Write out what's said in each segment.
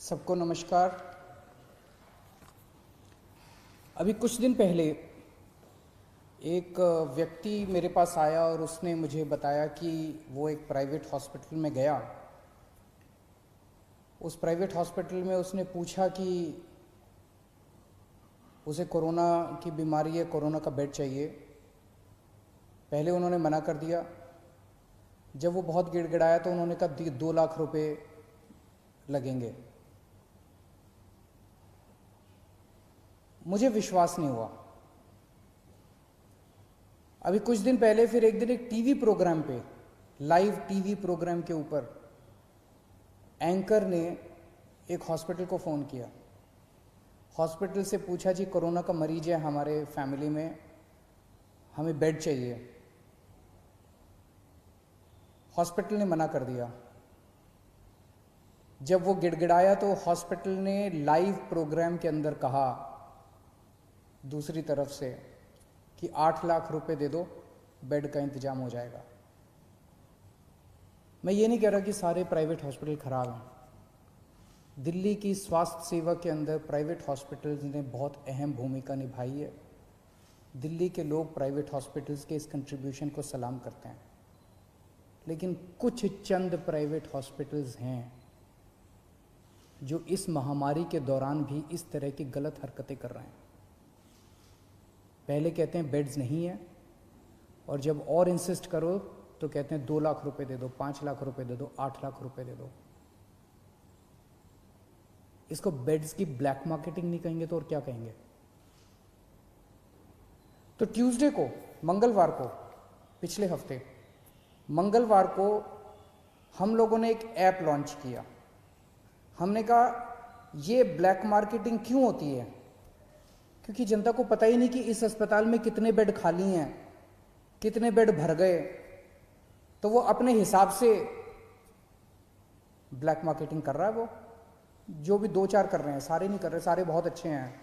सबको नमस्कार। अभी कुछ दिन पहले एक व्यक्ति मेरे पास आया और उसने मुझे बताया कि वो एक प्राइवेट हॉस्पिटल में गया। उस प्राइवेट हॉस्पिटल में उसने पूछा कि उसे कोरोना की बीमारी है, कोरोना का बेड चाहिए। पहले उन्होंने मना कर दिया। जब वो बहुत गिड़गिड़ाया तो उन्होंने कहा 2 लाख रुपए लगेंगे। मुझे विश्वास नहीं हुआ। अभी कुछ दिन पहले फिर एक दिन एक टीवी प्रोग्राम पे, लाइव टीवी प्रोग्राम के ऊपर एंकर ने एक हॉस्पिटल को फ़ोन किया। हॉस्पिटल से पूछा जी कोरोना का मरीज है हमारे फैमिली में, हमें बेड चाहिए। हॉस्पिटल ने मना कर दिया। जब वो गिड़गिड़ाया तो हॉस्पिटल ने लाइव प्रोग्राम के अंदर कहा दूसरी तरफ से कि 8 लाख रुपए दे दो, बेड का इंतजाम हो जाएगा। मैं ये नहीं कह रहा कि सारे प्राइवेट हॉस्पिटल खराब हैं। दिल्ली की स्वास्थ्य सेवा के अंदर प्राइवेट हॉस्पिटल्स ने बहुत अहम भूमिका निभाई है। दिल्ली के लोग प्राइवेट हॉस्पिटल्स के इस कंट्रीब्यूशन को सलाम करते हैं। लेकिन कुछ चंद प्राइवेट हॉस्पिटल्स हैं जो इस महामारी के दौरान भी इस तरह की गलत हरकतें कर रहे हैं। पहले कहते हैं बेड्स नहीं है, और जब और इंसिस्ट करो तो कहते हैं 2 लाख रुपए दे दो, 5 लाख रुपए दे दो, 8 लाख रुपए दे दो। इसको बेड्स की ब्लैक मार्केटिंग नहीं कहेंगे तो और क्या कहेंगे। तो ट्यूसडे को, मंगलवार को, पिछले हफ्ते मंगलवार को हम लोगों ने एक ऐप लॉन्च किया। हमने कहा ये ब्लैक मार्केटिंग क्यों होती है, क्योंकि जनता को पता ही नहीं कि इस अस्पताल में कितने बेड खाली हैं, कितने बेड भर गए। तो वो अपने हिसाब से ब्लैक मार्केटिंग कर रहा है। वो जो भी 2-4 कर रहे हैं, सारे नहीं कर रहे, सारे बहुत अच्छे हैं।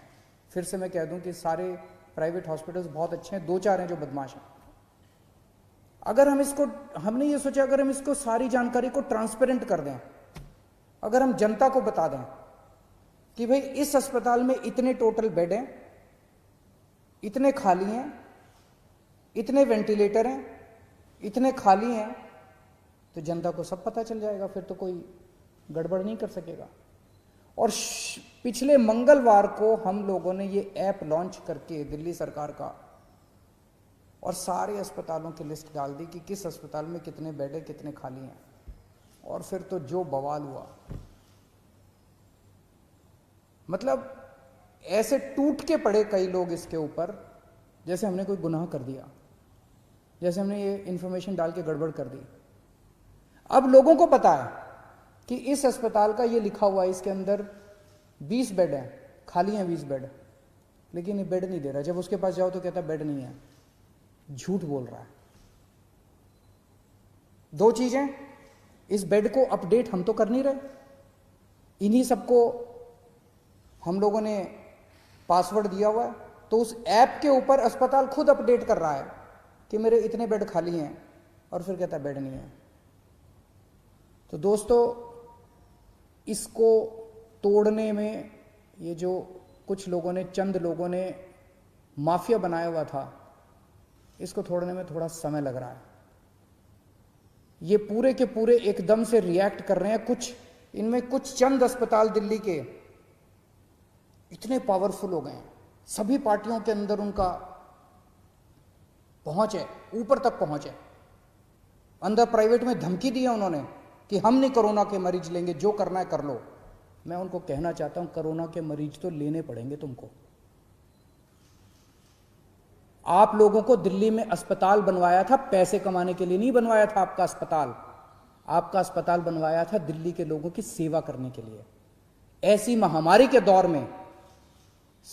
फिर से मैं कह दूं कि सारे प्राइवेट हॉस्पिटल्स बहुत अच्छे हैं, 2-4 हैं जो बदमाश हैं। अगर हम इसको, हमने ये सोचा अगर हम इसको सारी जानकारी को ट्रांसपेरेंट कर दें, अगर हम जनता को बता दें कि भाई इस अस्पताल में इतने टोटल बेड हैं, इतने खाली हैं, इतने वेंटिलेटर हैं, इतने खाली हैं, तो जनता को सब पता चल जाएगा। फिर तो कोई गड़बड़ नहीं कर सकेगा। और पिछले मंगलवार को हम लोगों ने ये ऐप लॉन्च करके दिल्ली सरकार का, और सारे अस्पतालों की लिस्ट डाल दी कि किस अस्पताल में कितने बेड है, कितने खाली हैं। और फिर तो जो बवाल हुआ, मतलब ऐसे टूट के पड़े कई लोग इसके ऊपर, जैसे हमने कोई गुनाह कर दिया, जैसे हमने ये इंफॉर्मेशन डाल के गड़बड़ कर दी। अब लोगों को पता है कि इस अस्पताल का ये लिखा हुआ है, इसके अंदर 20 बेड हैं, खाली हैं 20 बेड, लेकिन ये बेड नहीं दे रहा। जब उसके पास जाओ तो कहता बेड नहीं है, झूठ बोल रहा है। 2 चीजें, इस बेड को अपडेट हम तो कर नहीं रहे, इन्हीं सबको हम लोगों ने पासवर्ड दिया हुआ है। तो उस ऐप के ऊपर अस्पताल खुद अपडेट कर रहा है कि मेरे इतने बेड खाली हैं, और फिर कहता है बेड नहीं है। तो दोस्तों, इसको तोड़ने में ये जो कुछ लोगों ने, चंद लोगों ने माफिया बनाया हुआ था, इसको तोड़ने में थोड़ा समय लग रहा है। ये पूरे के पूरे एकदम से रिएक्ट कर रहे हैं। कुछ इनमें कुछ चंद अस्पताल दिल्ली के इतने पावरफुल हो गए हैं, सभी पार्टियों के अंदर उनका पहुंच है, ऊपर तक पहुंच है। अंदर प्राइवेट में धमकी दी है उन्होंने कि हम नहीं कोरोना के मरीज लेंगे, जो करना है कर लो। मैं उनको कहना चाहता हूं, कोरोना के मरीज तो लेने पड़ेंगे तुमको। आप लोगों को दिल्ली में अस्पताल बनवाया था पैसे कमाने के लिए नहीं बनवाया था। आपका अस्पताल बनवाया था दिल्ली के लोगों की सेवा करने के लिए। ऐसी महामारी के दौर में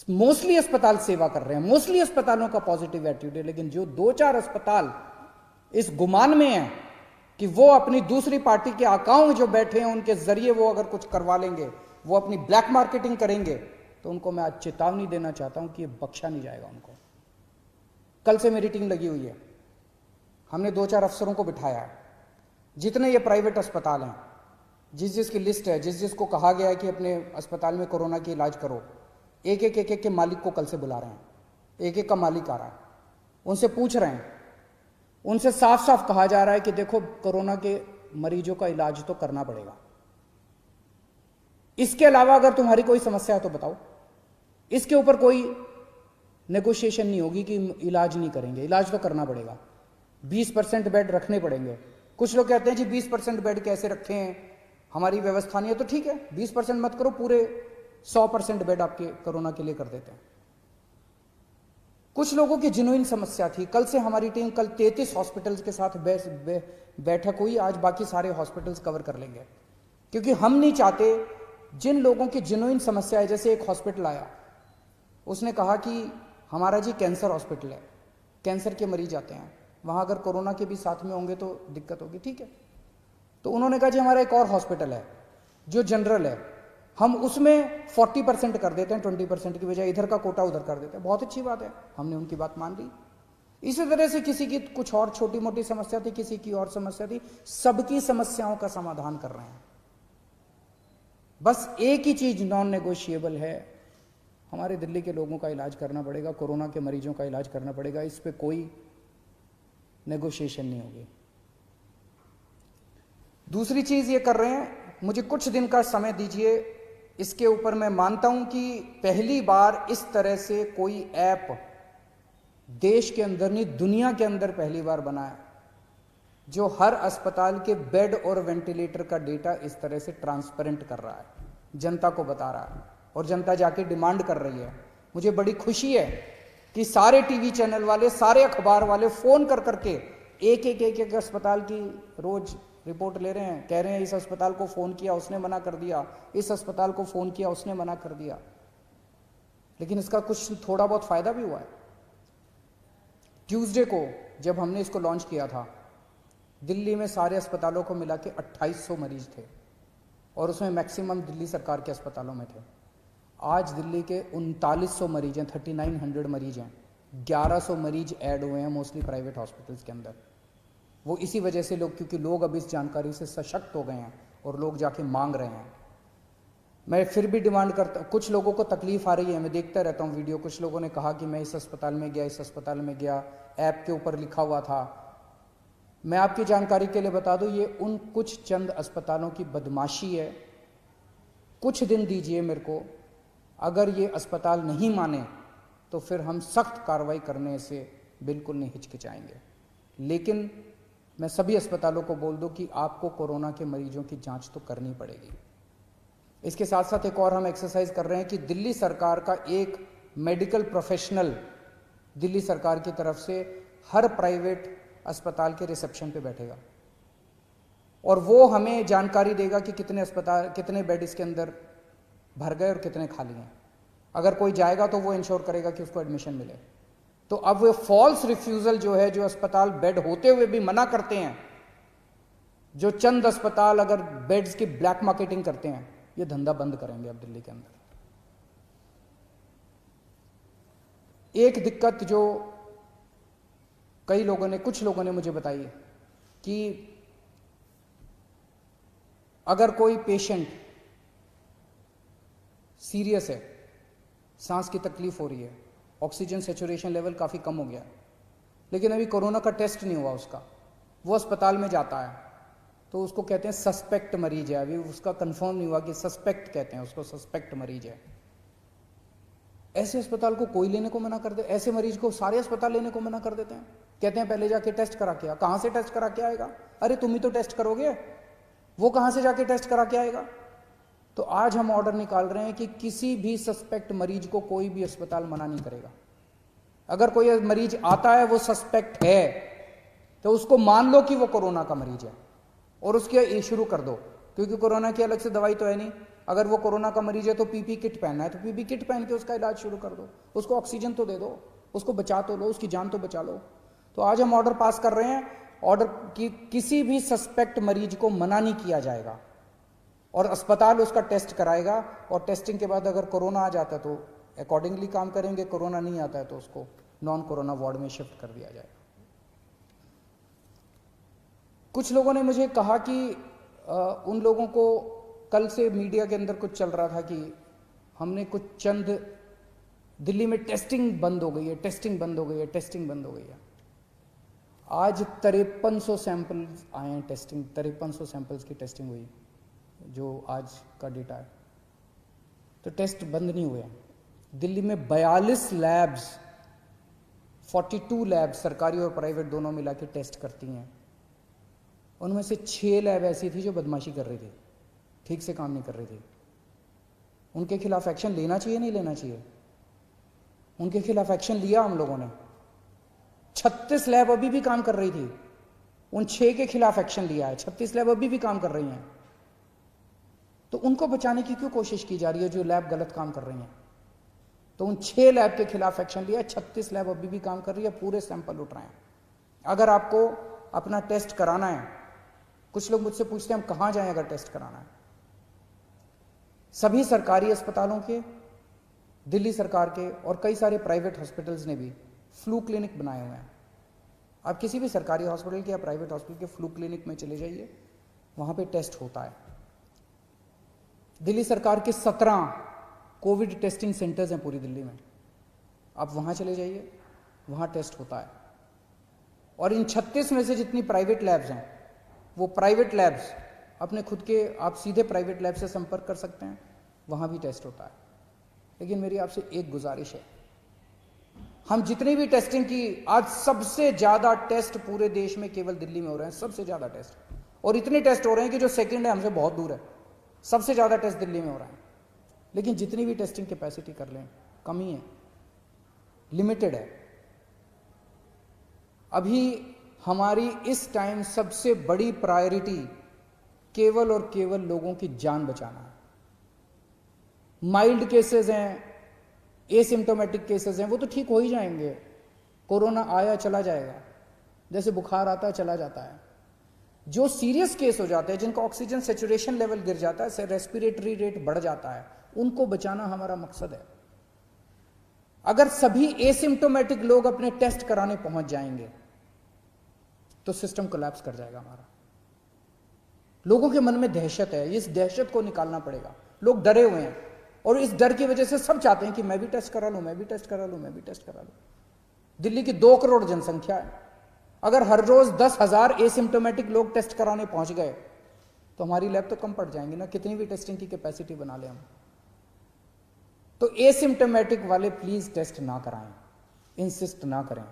मोस्टली अस्पताल सेवा कर रहे हैं, मोस्टली अस्पतालों का पॉजिटिव एटीट्यूड है। लेकिन जो 2-4 अस्पताल इस गुमान में हैं कि वो अपनी दूसरी पार्टी के आकाओं जो बैठे हैं उनके जरिए वो अगर कुछ करवा लेंगे, वो अपनी ब्लैक मार्केटिंग करेंगे, तो उनको मैं आज चेतावनी देना चाहता हूं कि ये बख्शा नहीं जाएगा उनको। कल से मेरी टीम लगी हुई है, हमने 2-4 अफसरों को बिठाया है। जितने ये प्राइवेट अस्पताल हैं जिस जिसकी लिस्ट है, जिस जिसको कहा गया है कि अपने अस्पताल में कोरोना की इलाज करो, एक एक के मालिक को कल से बुला रहे हैं, एक एक का मालिक आ रहा है, उनसे पूछ रहे हैं, उनसे साफ साफ कहा जा रहा है कि देखो कोरोना के मरीजों का इलाज तो करना पड़ेगा, इसके अलावा अगर तुम्हारी कोई समस्या है तो बताओ। इसके ऊपर कोई नेगोशिएशन नहीं होगी कि इलाज नहीं करेंगे, इलाज तो करना पड़ेगा। 20% बेड रखने पड़ेंगे। कुछ लोग कहते हैं जी 20% बेड कैसे रखें, हमारी व्यवस्था नहीं है, तो ठीक है 20% मत करो, पूरे 100% बेड आपके कोरोना के लिए कर देते हैं। कुछ लोगों की जिन्होंने समस्या थी, कल से हमारी टीम कल 33 हॉस्पिटल्स के साथ बैठक हुई, आज बाकी सारे हॉस्पिटल्स कवर कर लेंगे, क्योंकि हम नहीं चाहते जिन लोगों की जिन्होंने समस्या है। जैसे एक हॉस्पिटल आया, उसने कहा कि हमारा जी कैंसर हॉस्पिटल है, कैंसर के मरीज आते हैं, वहां अगर कोरोना के भी साथ में होंगे तो दिक्कत होगी, ठीक है। तो उन्होंने कहा जी हमारा एक और हॉस्पिटल है जो जनरल है, हम उसमें 40% कर देते हैं, 20% की बजाय इधर का कोटा उधर कर देते हैं। बहुत अच्छी बात है, हमने उनकी बात मान ली। इसी तरह से किसी की कुछ और छोटी मोटी समस्या थी, किसी की और समस्या थी, सबकी समस्याओं का समाधान कर रहे हैं। बस एक ही चीज नॉन नेगोशिएबल है, हमारे दिल्ली के लोगों का इलाज करना पड़ेगा, कोरोना के मरीजों का इलाज करना पड़ेगा, इस पे कोई नेगोशिएशन नहीं होगी। दूसरी चीज ये कर रहे हैं, मुझे कुछ दिन का समय दीजिए, इसके ऊपर मैं मानता हूं कि पहली बार इस तरह से कोई ऐप देश के अंदर नहीं दुनिया के अंदर पहली बार बना है, जो हर अस्पताल के बेड और वेंटिलेटर का डेटा इस तरह से ट्रांसपेरेंट कर रहा है, जनता को बता रहा है, और जनता जाके डिमांड कर रही है। मुझे बड़ी खुशी है कि सारे टीवी चैनल वाले, सारे अखबार वाले फोन कर करके एक अस्पताल की रोज रिपोर्ट ले रहे हैं, कह रहे हैं इस अस्पताल को फोन किया उसने मना कर दिया, इस अस्पताल को फोन किया उसने मना कर दिया। लेकिन इसका कुछ थोड़ा बहुत फायदा भी हुआ है। ट्यूसडे को जब हमने इसको लॉन्च किया था, दिल्ली में सारे अस्पतालों को मिला के 2800 मरीज थे, और उसमें मैक्सिमम दिल्ली सरकार के अस्पतालों में थे। आज दिल्ली के 3900 मरीज हैं, 3900 मरीज हैं, 1100 मरीज ऐड हुए हैं मोस्टली प्राइवेट हॉस्पिटल्स के अंदर। वो इसी वजह से लोग, क्योंकि लोग अब इस जानकारी से सशक्त हो गए हैं और लोग जाके मांग रहे हैं। मैं फिर भी डिमांड करता, कुछ लोगों को तकलीफ आ रही है, मैं देखता रहता हूँ वीडियो, कुछ लोगों ने कहा कि मैं इस अस्पताल में गया, इस अस्पताल में गया, ऐप के ऊपर लिखा हुआ था। मैं आपकी जानकारी के लिए बता दूं, ये उन कुछ चंद अस्पतालों की बदमाशी है। कुछ दिन दीजिए मेरे को, अगर ये अस्पताल नहीं माने तो फिर हम सख्त कार्रवाई करने से बिल्कुल नहीं हिचकिचाएंगे। लेकिन मैं सभी अस्पतालों को बोल दूं कि आपको कोरोना के मरीजों की जांच तो करनी पड़ेगी। इसके साथ साथ एक और हम एक्सरसाइज कर रहे हैं कि दिल्ली सरकार का एक मेडिकल प्रोफेशनल दिल्ली सरकार की तरफ से हर प्राइवेट अस्पताल के रिसेप्शन पे बैठेगा, और वो हमें जानकारी देगा कि कितने अस्पताल, कितने बेड इसके अंदर भर गए और कितने खाली हैं। अगर कोई जाएगा तो वो इंश्योर करेगा कि उसको एडमिशन मिले। तो अब वो फॉल्स रिफ्यूजल जो है, जो अस्पताल बेड होते हुए भी मना करते हैं, जो चंद अस्पताल अगर बेड्स की ब्लैक मार्केटिंग करते हैं, ये धंधा बंद करेंगे अब दिल्ली के अंदर। एक दिक्कत जो कई लोगों ने, कुछ लोगों ने मुझे बताई है कि अगर कोई पेशेंट सीरियस है, सांस की तकलीफ हो रही है, ऑक्सीजन सैचुरेशन लेवल काफ़ी कम हो गया, लेकिन अभी कोरोना का टेस्ट नहीं हुआ उसका, वो अस्पताल में जाता है तो उसको कहते हैं सस्पेक्ट मरीज है, अभी उसका कंफर्म नहीं हुआ कि सस्पेक्ट कहते हैं उसको, सस्पेक्ट मरीज है। ऐसे अस्पताल को कोई लेने को मना कर दे, ऐसे मरीज को सारे अस्पताल लेने को मना कर देते हैं, कहते हैं पहले जाके टेस्ट करा के आ। कहां से टेस्ट करा के आएगा? अरे तुम ही तो टेस्ट करोगे, वो कहां से जाके टेस्ट करा के आएगा? तो आज हम ऑर्डर निकाल रहे हैं कि किसी भी सस्पेक्ट मरीज को कोई भी अस्पताल मना नहीं करेगा। अगर कोई मरीज आता है वो सस्पेक्ट है तो उसको मान लो कि वो कोरोना का मरीज है और उसके शुरू कर दो, क्योंकि कोरोना की अलग से दवाई तो है नहीं। अगर वो कोरोना का मरीज है तो पीपी किट पहनना है तो पीपी किट पहन के उसका इलाज शुरू कर दो, उसको ऑक्सीजन तो दे दो, उसको बचा तो लो, उसकी जान तो बचा लो। तो आज हम ऑर्डर पास कर रहे हैं, ऑर्डर कि किसी भी सस्पेक्ट मरीज को मना नहीं किया जाएगा और अस्पताल उसका टेस्ट कराएगा, और टेस्टिंग के बाद अगर कोरोना आ जाता है तो अकॉर्डिंगली काम करेंगे, कोरोना नहीं आता है तो उसको नॉन कोरोना वार्ड में शिफ्ट कर दिया जाएगा। कुछ लोगों ने मुझे कहा कि उन लोगों को कल से मीडिया के अंदर कुछ चल रहा था कि हमने कुछ चंद दिल्ली में टेस्टिंग बंद हो गई है, टेस्टिंग बंद हो गई है, टेस्टिंग बंद हो गई है। आज 5300 सैंपल आए हैं टेस्टिंग, 5300 सैंपल्स की टेस्टिंग हुई जो आज का डेटा है। तो टेस्ट बंद नहीं हुए हैं। दिल्ली में 42 लैब्स, 42 लैब्स सरकारी और प्राइवेट दोनों मिला के टेस्ट करती हैं। उनमें से 6 लैब ऐसी थी जो बदमाशी कर रही थी, ठीक से काम नहीं कर रही थी। उनके खिलाफ एक्शन लेना चाहिए, नहीं लेना चाहिए? उनके खिलाफ एक्शन लिया हम लोगों ने। 36 लैब अभी भी काम कर रही थी, उन 6 के खिलाफ एक्शन लिया है। 36 लैब अभी भी काम कर रही हैं। तो उनको बचाने की क्यों कोशिश की जा रही है जो लैब गलत काम कर रही हैं? तो उन 6 लैब के खिलाफ एक्शन लिया है, 36 लैब अभी भी काम कर रही है, पूरे सैंपल उठ रहे हैं। अगर आपको अपना टेस्ट कराना है, कुछ लोग मुझसे पूछते हैं हम कहां जाएं अगर टेस्ट कराना है। सभी सरकारी अस्पतालों के, दिल्ली सरकार के और कई सारे प्राइवेट हॉस्पिटल्स ने भी फ्लू क्लिनिक बनाए हुए हैं। आप किसी भी सरकारी हॉस्पिटल के या प्राइवेट हॉस्पिटल के फ्लू क्लिनिक में चले जाइए, वहां पे टेस्ट होता है। दिल्ली सरकार के 17 कोविड टेस्टिंग सेंटर्स हैं पूरी दिल्ली में, आप वहां चले जाइए, वहां टेस्ट होता है। और इन 36 में से जितनी प्राइवेट लैब्स हैं, वो प्राइवेट लैब्स अपने खुद के, आप सीधे प्राइवेट लैब से संपर्क कर सकते हैं, वहां भी टेस्ट होता है। लेकिन मेरी आपसे एक गुजारिश है, हम जितनी भी टेस्टिंग की, आज सबसे ज्यादा टेस्ट पूरे देश में केवल दिल्ली में हो रहे हैं, सबसे ज्यादा टेस्ट। और इतने टेस्ट हो रहे हैं कि जो सेकंड है हमसे बहुत दूर है। सबसे ज्यादा टेस्ट दिल्ली में हो रहा है। लेकिन जितनी भी टेस्टिंग कैपेसिटी कर लें, कमी है, लिमिटेड है। अभी हमारी इस टाइम सबसे बड़ी प्रायोरिटी केवल और केवल लोगों की जान बचाना है। माइल्ड केसेस हैं, एसिम्टोमेटिक केसेस हैं, वो तो ठीक हो ही जाएंगे। कोरोना आया चला जाएगा, जैसे बुखार आता है चला जाता है। जो सीरियस केस हो जाते हैं, जिनका ऑक्सीजन सैचुरेशन लेवल गिर जाता है, रेस्पिरेटरी रेट बढ़ जाता है, उनको बचाना हमारा मकसद है। अगर सभी एसिम्टोमेटिक लोग अपने टेस्ट कराने पहुंच जाएंगे तो सिस्टम कोलैप्स कर जाएगा हमारा। लोगों के मन में दहशत है, इस दहशत को निकालना पड़ेगा। लोग डरे हुए हैं और इस डर की वजह से सब चाहते हैं कि मैं भी टेस्ट करा लूं, मैं भी टेस्ट करा लूं, मैं भी टेस्ट करा लूं। दिल्ली की 2 करोड़ जनसंख्या है। अगर हर रोज 10,000 एसिम्टोमेटिक लोग टेस्ट कराने पहुंच गए तो हमारी लैब तो कम पड़ जाएंगी ना, कितनी भी टेस्टिंग की कैपेसिटी बना ले हम। तो एसिम्टोमेटिक वाले प्लीज टेस्ट ना कराएं, इंसिस्ट ना करें।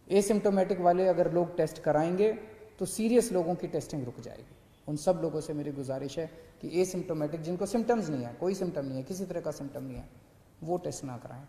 एसिम्टोमेटिक वाले अगर लोग टेस्ट कराएंगे तो सीरियस लोगों की टेस्टिंग रुक जाएगी। उन सब लोगों से मेरी गुजारिश है कि एसिम्टोमेटिक, जिनको सिम्टम्स नहीं है, कोई सिम्टम नहीं है, किसी तरह का सिम्टम नहीं है, वो टेस्ट ना कराएं।